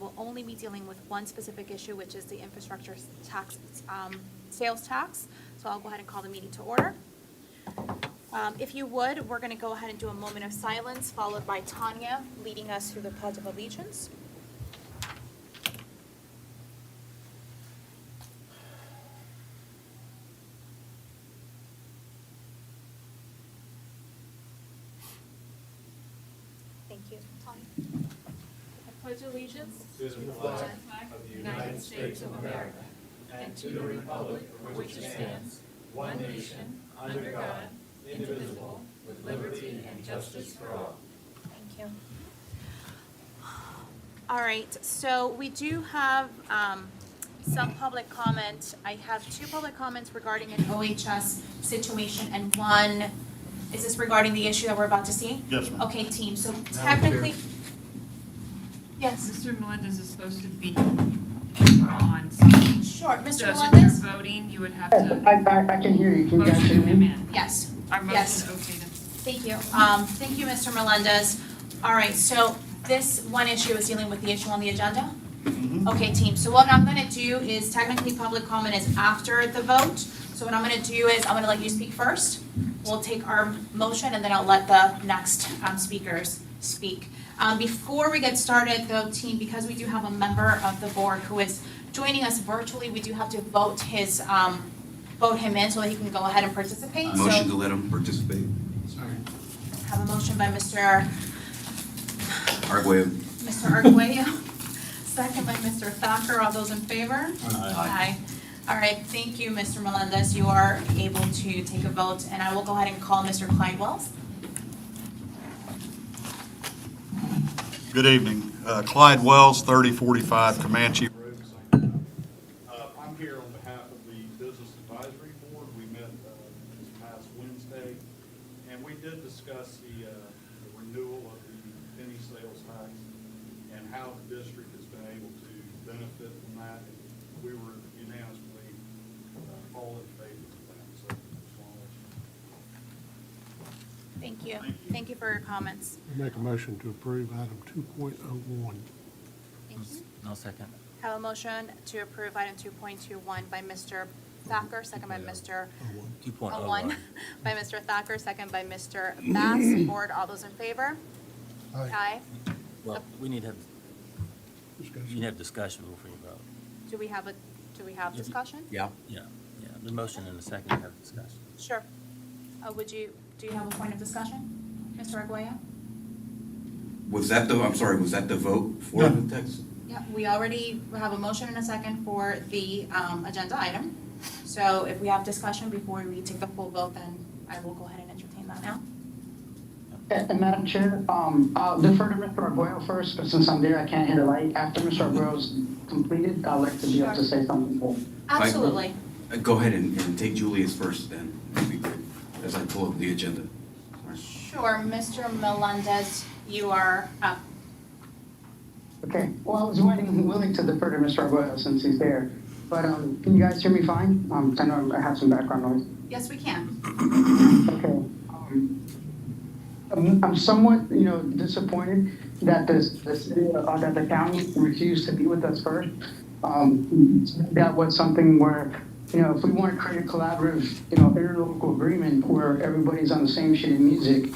will only be dealing with one specific issue, which is the infrastructure tax, sales tax. So I'll go ahead and call the meeting to order. If you would, we're going to go ahead and do a moment of silence, followed by Tanya leading us through the Pledge of Allegiance. Thank you, Tanya. I pledge allegiance to the flag of the United States of America and to the republic for which it stands, one nation, under God, indivisible, with liberty and justice for all. Thank you. All right, so we do have some public comment. I have two public comments regarding an OHS situation, and one, is this regarding the issue that we're about to see? Yes, ma'am. Okay, team, so technically, yes, Mr. Melendez is supposed to be on something. sure, Mr. So if Melendez? you're voting, you would have Yes, to I can hear you. Can you guys motion hear him me? in. Yes, Our motion, yes. okay, then. Thank you. Thank you, Mr. Melendez. All right, so this one issue is dealing with the issue on the agenda? Okay, team, so what I'm gonna do is technically public comment is after the vote. So what I'm gonna do is I'm gonna let you speak first. We'll take our motion and then I'll let the next speakers speak. Before we get started though, team, because we do have a member of the board who is joining us virtually, we do have to vote him in so that he can go ahead and participate. Motion to So let him participate. have a motion by Mr. Arguello. Arguello, second by Mr. Thacker. All those in favor? Aye. All right, thank you, Mr. Melendez. You are able to take a vote, and I will go ahead and call Mr. Clyde Wells. Good evening. Clyde Wells, 3045 Comanche Road, St. Joe. I'm here on behalf of the Business Advisory Board. We met this past Wednesday, and we did discuss the renewal of the penny sales tax and how the district has been able to benefit from that. And we were unanimously all in favor of that. So just want to let you know. Thank you. Thank you for your comments. I make a motion to approve item 2.01. Thank you. No second. Have a motion to approve item 2.21 by Mr. Thacker, second by Mr. 2.01. By Mr. Thacker, second by Mr. Bass. Board, all those in favor? Aye. Well, we need to have, you need to Discussion. have discussion before you vote. Do we have discussion? Yeah. The motion and the second have discussion. Sure. Do you have a point of discussion, Mr. Arguello? Was that the vote for the text? Yeah, we already have a motion and a second for the agenda item. So if we have discussion before we take the full vote, then I will go ahead and entertain that now. And Madam Chair, I'll defer to Mr. Arguello first, but since I'm there, I can't hit a light. After Mr. Arguello's completed, I'd like to be able to say something. Absolutely. Go ahead and take Julius first then, that'd be great, as I pull up the agenda. Sure, Mr. Melendez, you are up. Okay, well, I was willing to defer to Mr. Arguello since he's there. But can you guys hear me fine? I know I have some background noise. Yes, we can. Okay. I'm somewhat, disappointed that that the county refused to be with us first. That was something where, if we want to create a collaborative, interlocal agreement where everybody's on the same sheet of music,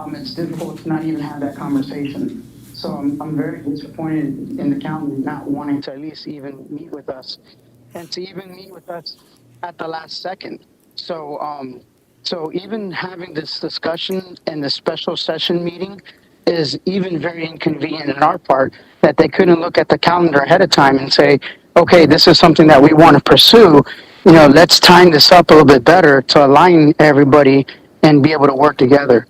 it's difficult to not even have that conversation. So I'm very disappointed in the county not wanting to at least even meet with us, and to even meet with us at the last second. So even having this discussion in the special session meeting is even very inconvenient on our part, that they couldn't look at the calendar ahead of time and say, okay, this is something that we want to pursue. Let's time this up a little bit better to align everybody and be able to work together.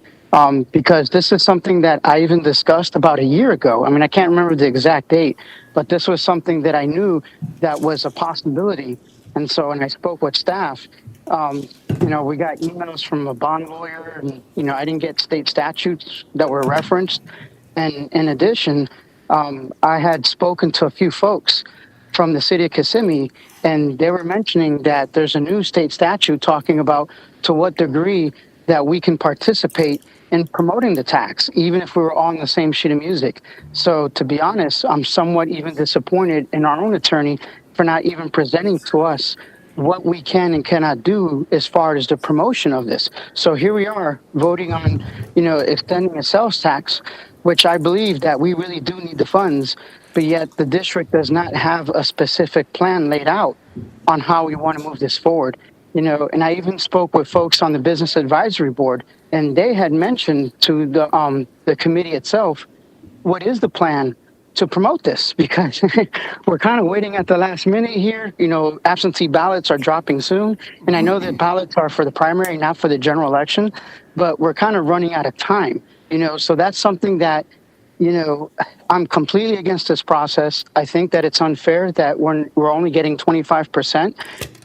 Because this is something that I even discussed about a year ago. I mean, I can't remember the exact date, but this was something that I knew that was a possibility. And so when I spoke with staff, we got emails from a bond lawyer, and, I didn't get state statutes that were referenced. And in addition, I had spoken to a few folks from the city of Kissimmee, and they were mentioning that there's a new state statute talking about to what degree that we can participate in promoting the tax, even if we were all on the same sheet of music. So to be honest, I'm somewhat even disappointed in our own attorney for not even presenting to us what we can and cannot do as far as the promotion of this. So here we are voting on, extending a sales tax, which I believe that we really do need the funds, but yet the district does not have a specific plan laid out on how we want to move this forward. And I even spoke with folks on the business advisory board, and they had mentioned to the committee itself, what is the plan to promote this? Because we're kind of waiting at the last minute here. Absentee ballots are dropping soon, and I know that ballots are for the primary, not for the general election, but we're kind of running out of time. So that's something that I'm completely against this process. I think that it's unfair that we're only getting 25%,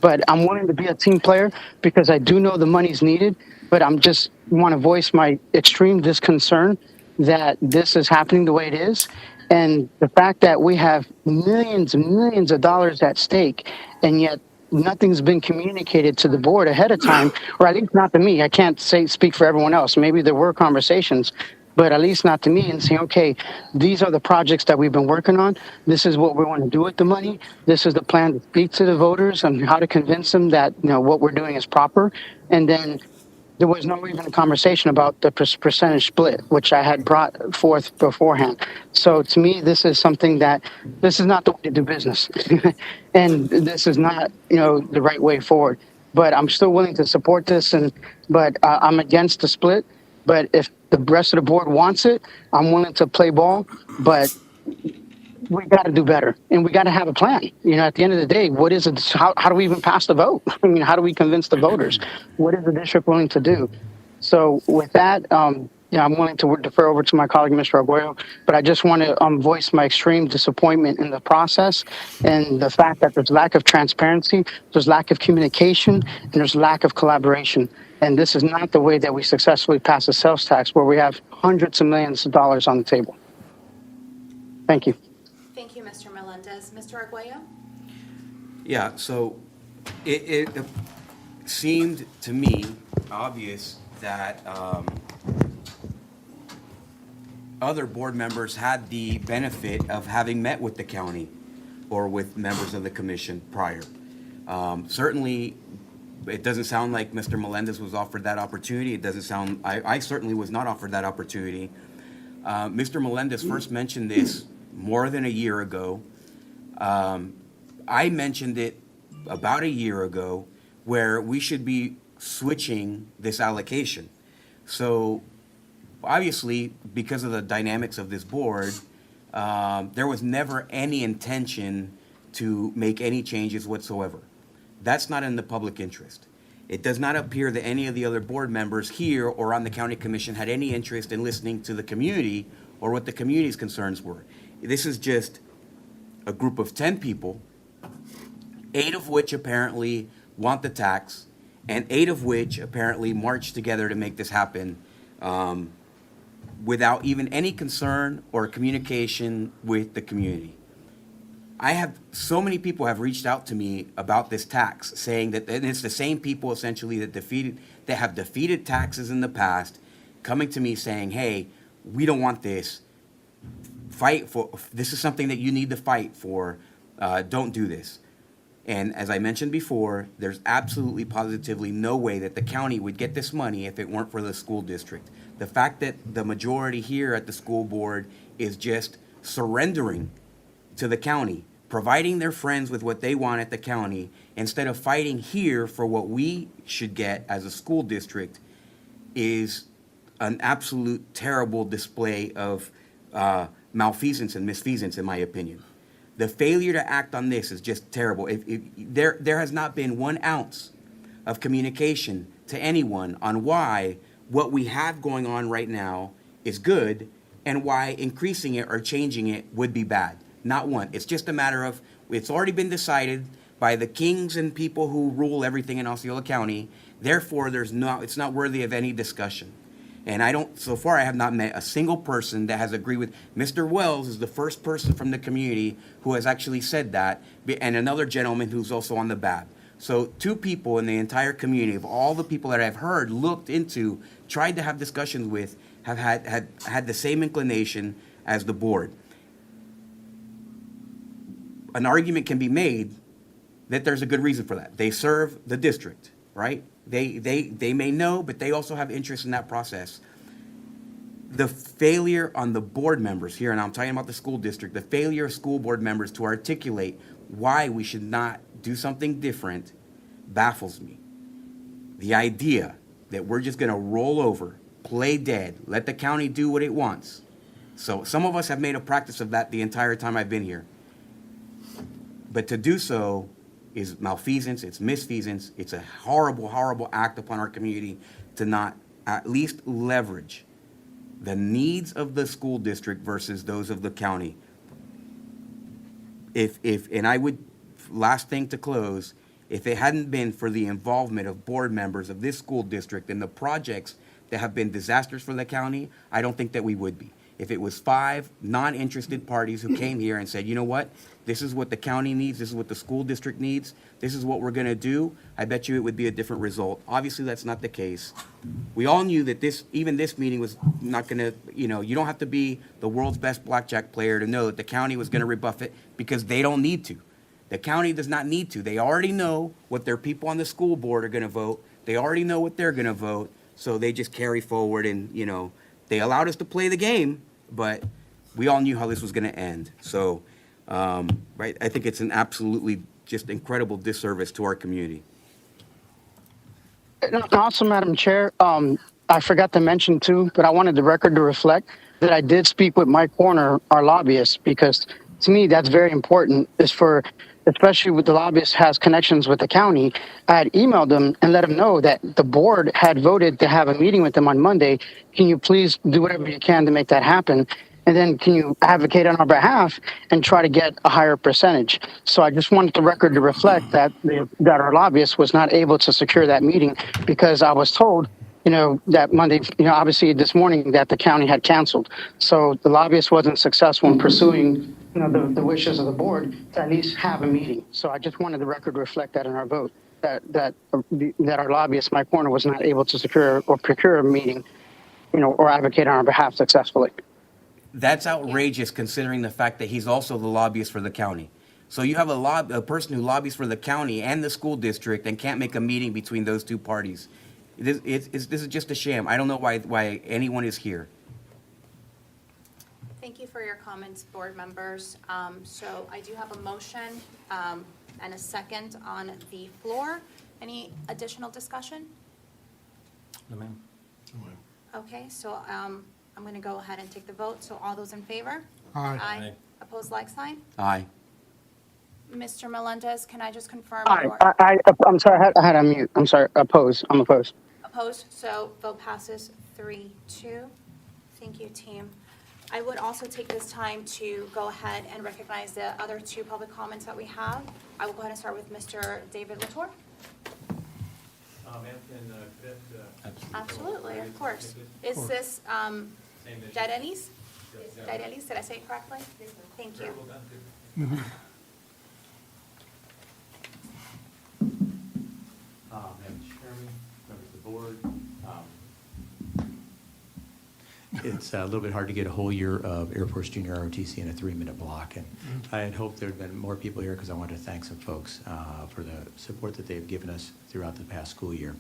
but I'm willing to be a team player because I do know the money's needed, but I'm just want to voice my extreme disconcern that this is happening the way it is. And the fact that we have millions and millions of dollars at stake, and yet nothing's been communicated to the board ahead of time, or at least not to me. I can't speak for everyone else. Maybe there were conversations, but at least not to me, and saying, okay, these are the projects that we've been working on. This is what we want to do with the money. This is the plan to speak to the voters and how to convince them that, what we're doing is proper. And then there was no even a conversation about the percentage split, which I had brought forth beforehand. So to me, this is something this is not the way to do business. And this is not, the right way forward. But I'm still willing to support this, but I'm against the split. But if the rest of the board wants it, I'm willing to play ball. But we got to do better, and we got to have a plan. At the end of the day, what is it? How do we even pass the vote? How do we convince the voters? What is the district willing to do? So with that, I'm willing to defer over to my colleague, Mr. Arguello, but I just want to voice my extreme disappointment in the process and the fact that there's lack of transparency, there's lack of communication, and there's lack of collaboration. And this is not the way that we successfully pass a sales tax where we have hundreds of millions of dollars on the table. Thank you. Thank you, Mr. Melendez. Mr. Arguello? Yeah, so it seemed to me obvious that other board members had the benefit of having met with the county or with members of the commission prior. Certainly, it doesn't sound like Mr. Melendez was offered that opportunity. It doesn't sound, I certainly was not offered that opportunity. Mr. Melendez first mentioned this more than a year ago. I mentioned it about a year ago where we should be switching this allocation. So obviously, because of the dynamics of this board, there was never any intention to make any changes whatsoever. That's not in the public interest. It does not appear that any of the other board members here or on the county commission had any interest in listening to the community or what the community's concerns were. This is just a group of 10 people, 8 of which apparently want the tax, and 8 of which apparently marched together to make this happen without even any concern or communication with the community. So many people have reached out to me about this tax, saying that, and it's the same people essentially that have defeated taxes in the past, coming to me saying, hey, we don't want this. This is something that you need to fight for. Don't do this. And as I mentioned before, there's absolutely positively no way that the county would get this money if it weren't for the school district. The fact that the majority here at the school board is just surrendering to the county, providing their friends with what they want at the county, instead of fighting here for what we should get as a school district, is an absolute terrible display of malfeasance and misfeasance, in my opinion. The failure to act on this is just terrible. There has not been 1 ounce of communication to anyone on why what we have going on right now is good and why increasing it or changing it would be bad. Not one. It's just a matter of, it's already been decided by the kings and people who rule everything in Osceola County. Therefore, it's not worthy of any discussion. And so far I have not met a single person that has agreed with. Mr. Wells is the first person from the community who has actually said that, and another gentleman who's also on the BAB. So two people in the entire community, of all the people that I've heard, looked into, tried to have discussions with, have had the same inclination as the board. An argument can be made that there's a good reason for that. They serve the district, right? They may know, but they also have interest in that process. The failure on the board members here, and I'm talking about the school district, the failure of school board members to articulate why we should not do something different baffles me. The idea that we're just gonna roll over, play dead, let the county do what it wants. So some of us have made a practice of that the entire time I've been here. But to do so is malfeasance, it's misfeasance, it's a horrible, horrible act upon our community to not at least leverage the needs of the school district versus those of the county. And I would, last thing to close, if it hadn't been for the involvement of board members of this school district and the projects that have been disasters for the county, I don't think that we would be. If it was 5 non-interested parties who came here and said, you know what, this is what the county needs, this is what the school district needs, this is what we're gonna do, I bet you it would be a different result. Obviously, that's not the case. We all knew that even this meeting was not gonna, you don't have to be the world's best blackjack player to know that the county was gonna rebuff it, because they don't need to. The county does not need to. They already know what their people on the school board are gonna vote. They already know what they're gonna vote, so they just carry forward and, they allowed us to play the game, but we all knew how this was going to end. So, right, I think it's an absolutely just incredible disservice to our community. And also, Madam Chair, I forgot to mention too, but I wanted the record to reflect that I did speak with Mike Warner, our lobbyist, because to me that's very important. Is for, especially with the lobbyist has connections with the county. I had emailed them and let them know that the board had voted to have a meeting with them on Monday. Can you please do whatever you can to make that happen? And then can you advocate on our behalf and try to get a higher percentage? So I just wanted the record to reflect that that our lobbyist was not able to secure that meeting because I was told, that Monday, obviously this morning that the county had canceled. So the lobbyist wasn't successful in pursuing, the wishes of the board to at least have a meeting. So I just wanted the record to reflect that in our vote, that our lobbyist, Mike Warner, was not able to secure or procure a meeting, or advocate on our behalf successfully. That's outrageous considering the fact that he's also the lobbyist for the county. So you have a person who lobbies for the county and the school district and can't make a meeting between those two parties. This is just a sham. I don't know why anyone is here. Thank you for your comments, board members. So I do have a motion and a second on the floor. Any additional discussion? No, ma'am. Okay, so I'm going to go ahead and take the vote. So all those in favor? Aye. Aye. Opposed, like sign? Aye. Mr. Melendez, can I just confirm? I'm sorry, I had on mute. I'm sorry, oppose. I'm opposed. Opposed, so vote passes 3-2. Thank you, team. I would also take this time to go ahead and recognize the other 2 public comments that we have. I will go ahead and start with Mr. David Latour. Absolutely, of course. Is this Jairelis? Jairelis, did I say it correctly? Thank you. Madam Chairman, members of the board, it's a little bit hard to get a whole year of Air Force Junior ROTC in a 3-minute block, and I had hoped there had been more people here because I wanted to thank some folks for the support that they've given us throughout the past school year.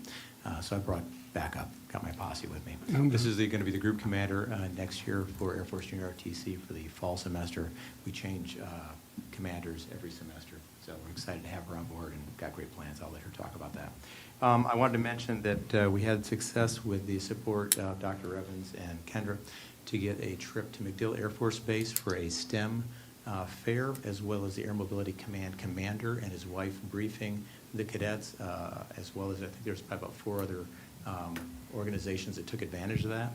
So I brought back up, got my posse with me. This is going to be the group commander next year for Air Force Junior ROTC for the fall semester. We change commanders every semester, so we're excited to have her on board and got great plans. I'll let her talk about that. I wanted to mention that we had success with the support of Dr. Evans and Kendra to get a trip to MacDill Air Force Base for a STEM fair, as well as the Air Mobility Command commander and his wife briefing the cadets, as well as I think there's probably about 4 other organizations that took advantage of that.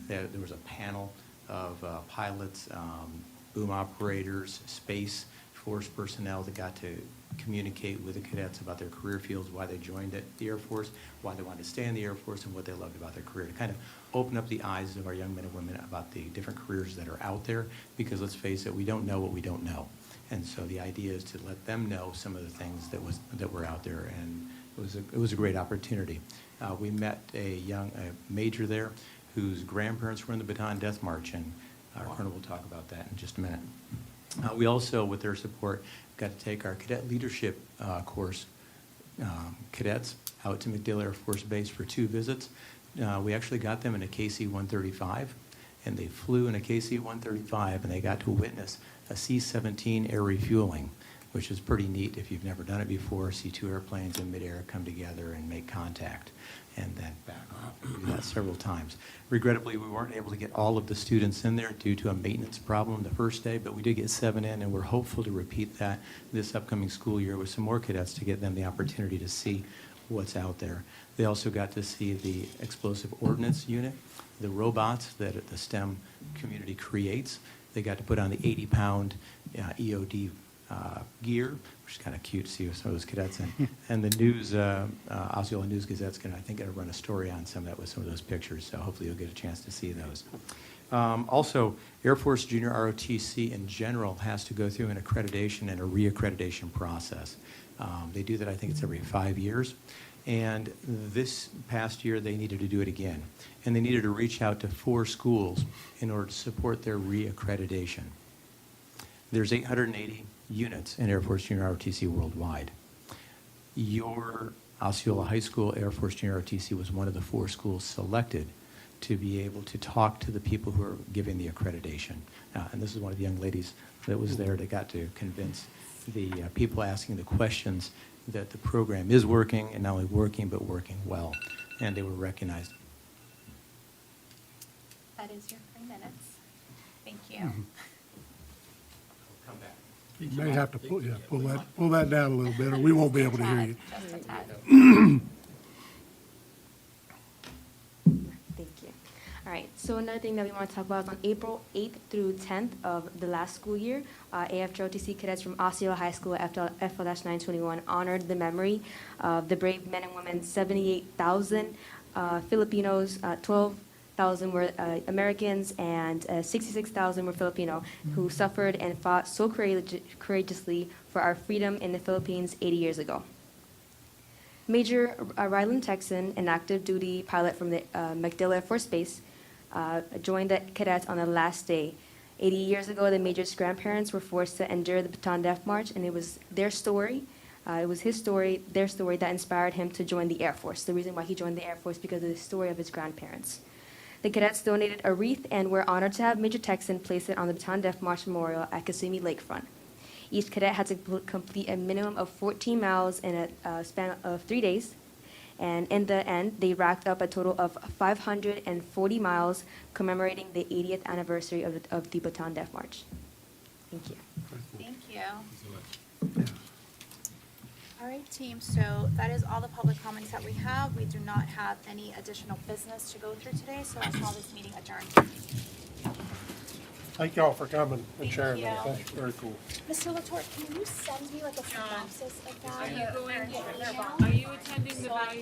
There was a panel of pilots, boom operators, Space Force personnel that got to communicate with the cadets about their career fields, why they joined the Air Force, why they wanted to stay in the Air Force, and what they loved about their career, to kind of open up the eyes of our young men and women about the different careers that are out there, because let's face it, we don't know what we don't know. And so So the idea is to let them know some of the things that were out there, and it was a great opportunity. We met a major there whose grandparents were in the Baton Death March, and Colonel will talk about that in just a minute. We also, with their support, got to take our cadet leadership course, cadets, out to MacDill Air Force Base for 2 visits. We actually got them in a KC-135, and they flew in a KC-135, and they got to witness a C-17 air refueling, which is pretty neat if you've never done it before. See 2 airplanes in midair come together and make contact, and then back off. We did that several times. Regrettably, we weren't able to get all of the students in there due to a maintenance problem the first day, but we did get 7 in, and we're hopeful to repeat that this upcoming school year with some more cadets to get them the opportunity to see what's out there. They also got to see the explosive ordnance unit, the robots that the STEM community creates. They got to put on the 80-pound EOD gear, which is kind of cute to see some of those cadets in. And the news, Osceola News Gazette's going to run a story on some of that with some of those pictures, so hopefully you'll get a chance to see those. Also, Air Force Junior ROTC in general has to go through an accreditation and a reaccreditation process. They do that, I think it's every 5 years. And this past year, they needed to do it again. And they needed to reach out to 4 schools in order to support their reaccreditation. There's 880 units in Air Force Junior ROTC worldwide. Your Osceola High School Air Force Junior ROTC was one of the 4 schools selected to be able to talk to the people who are giving the accreditation. And this is one of the young ladies that was there that got to convince the people asking the questions that the program is working, and not only working, but working well. And they were recognized. That is your 3 minutes. Thank you. Come back. You may have to pull that down a little bit, or we won't be able to hear you. Just a tad. Thank you. All right, so another thing that we want to talk about is on April 8th through 10th of the last school year, AFJROTC cadets from Osceola High School FL-921 honored the memory of the brave men and women, 78,000 Filipinos, 12,000 were Americans, and 66,000 were Filipino, who suffered and fought so courageously for our freedom in the Philippines 80 years ago. Major Ryland Texan, an active duty pilot from the MacDill Air Force Base, joined the cadets on the last day. 80 years ago, the Major's grandparents were forced to endure the Baton Death March, and it was their story, their story that inspired him to join the Air Force. The reason why he joined the Air Force because of the story of his grandparents. The cadets donated a wreath and were honored to have Major Texan place it on the Baton Death March Memorial at Kissimmee Lakefront. Each cadet had to complete a minimum of 14 miles in a span of 3 days. And in the end, they racked up a total of 540 miles commemorating the 80th anniversary of the Baton Death March. Thank you. Thank you. All right, team, so that is all the public comments that we have. We do not have any additional business to go through today, so I'll call this meeting adjourned. Thank y'all for coming Thank and sharing you. that. That's very cool. Mr. Latour, can you send me like a synopsis of that? Are you going, or an email? are you attending the value